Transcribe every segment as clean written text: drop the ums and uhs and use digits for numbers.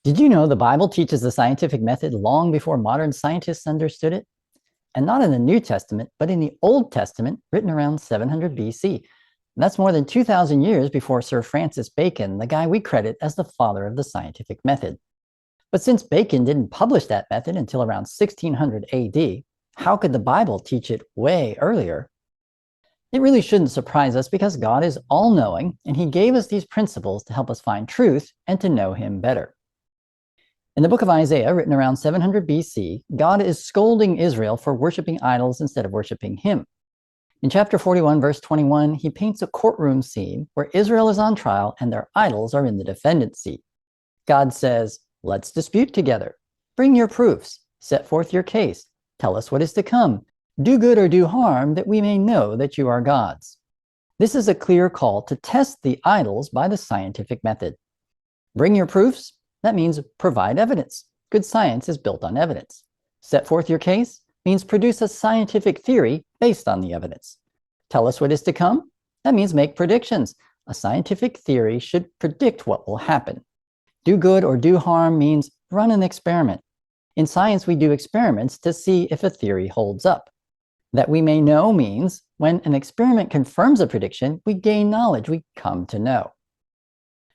Did you know the Bible teaches the scientific method long before modern scientists understood it? And not in the New Testament, but in the Old Testament, written around 700 BC. And that's more than 2,000 years before Sir Francis Bacon, the guy we credit as the father of the scientific method. But since Bacon didn't publish that method until around 1600 AD, how could the Bible teach it way earlier? It really shouldn't surprise us because God is all-knowing, and he gave us these principles to help us find truth and to know him better. In the book of Isaiah, written around 700 BC, God is scolding Israel for worshiping idols instead of worshiping him. In chapter 41, verse 21, he paints a courtroom scene where Israel is on trial and their idols are in the defendant's seat. God says, "Let's dispute together. Bring your proofs. Set forth your case. Tell us what is to come. Do good or do harm, that we may know that you are gods." This is a clear call to test the idols by the scientific method. Bring your proofs. That means provide evidence. Good science is built on evidence. Set forth your case means produce a scientific theory based on the evidence. Tell us what is to come. That means make predictions. A scientific theory should predict what will happen. Do good or do harm means run an experiment. In science, we do experiments to see if a theory holds up. That we may know means when an experiment confirms a prediction, we gain knowledge, we come to know.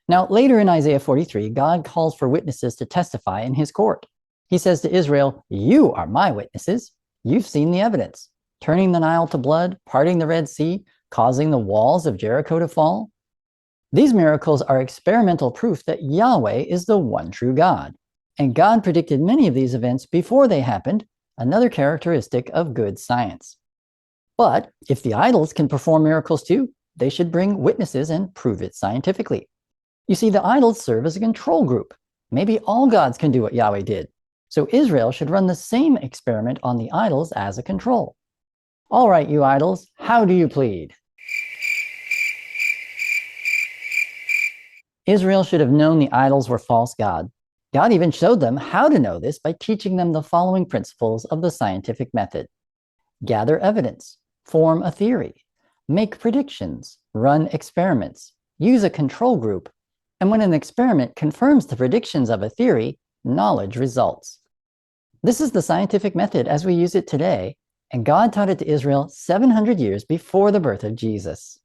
Now, later in Isaiah 43, God calls for witnesses to testify in his court. He says to Israel, "You are my witnesses. You've seen the evidence, turning the Nile to blood, parting the Red Sea, causing the walls of Jericho to fall." These miracles are experimental proof that Yahweh is the one true God. And God predicted many of these events before they happened, another characteristic of good science. But if the idols can perform miracles too, they should bring witnesses and prove it scientifically. You see, the idols serve as a control group. Maybe all gods can do what Yahweh did. So Israel should run the same experiment on the idols as a control. All right, you idols, how do you plead? Israel should have known the idols were false gods. God even showed them how to know this by teaching them the following principles of the scientific method. Gather evidence, form a theory, make predictions, run experiments, use a control group, and when an experiment confirms the predictions of a theory, knowledge results. This is the scientific method as we use it today, and God taught it to Israel 700 years before the birth of Jesus.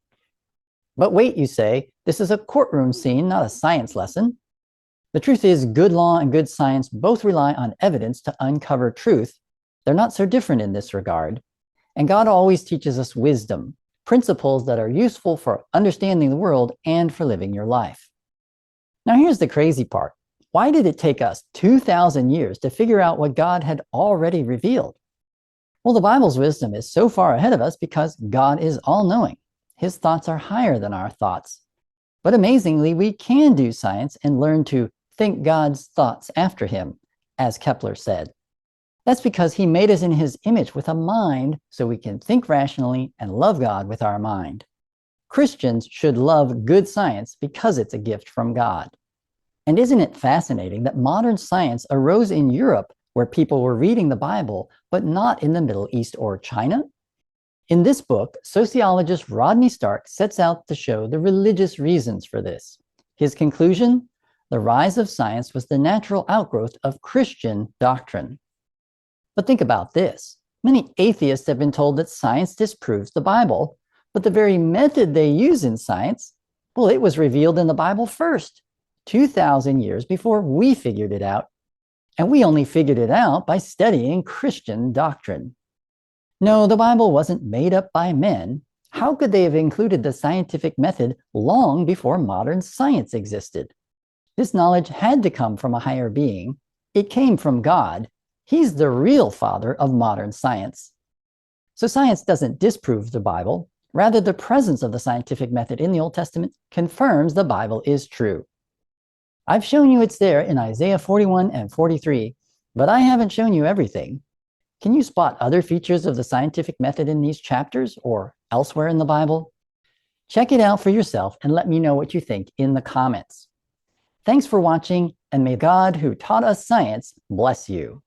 But wait, you say, this is a courtroom scene, not a science lesson. The truth is, good law and good science both rely on evidence to uncover truth. They're not so different in this regard. And God always teaches us wisdom, principles that are useful for understanding the world and for living your life. Now here's the crazy part. Why did it take us 2,000 years to figure out what God had already revealed? Well, the Bible's wisdom is so far ahead of us because God is all-knowing. His thoughts are higher than our thoughts. But amazingly, we can do science and learn to think God's thoughts after him, as Kepler said. That's because he made us in his image with a mind so we can think rationally and love God with our mind. Christians should love good science because it's a gift from God. And isn't it fascinating that modern science arose in Europe where people were reading the Bible, but not in the Middle East or China? In this book, sociologist Rodney Stark sets out to show the religious reasons for this. His conclusion? The rise of science was the natural outgrowth of Christian doctrine. But think about this. Many atheists have been told that science disproves the Bible, but the very method they use in science, well, it was revealed in the Bible first, 2,000 years before we figured it out. And we only figured it out by studying Christian doctrine. No, the Bible wasn't made up by men. How could they have included the scientific method long before modern science existed? This knowledge had to come from a higher being. It came from God. He's the real father of modern science. So science doesn't disprove the Bible. Rather, the presence of the scientific method in the Old Testament confirms the Bible is true. I've shown you it's there in Isaiah 41 and 43, but I haven't shown you everything. Can you spot other features of the scientific method in these chapters or elsewhere in the Bible? Check it out for yourself and let me know what you think in the comments. Thanks for watching, and may God who taught us science bless you.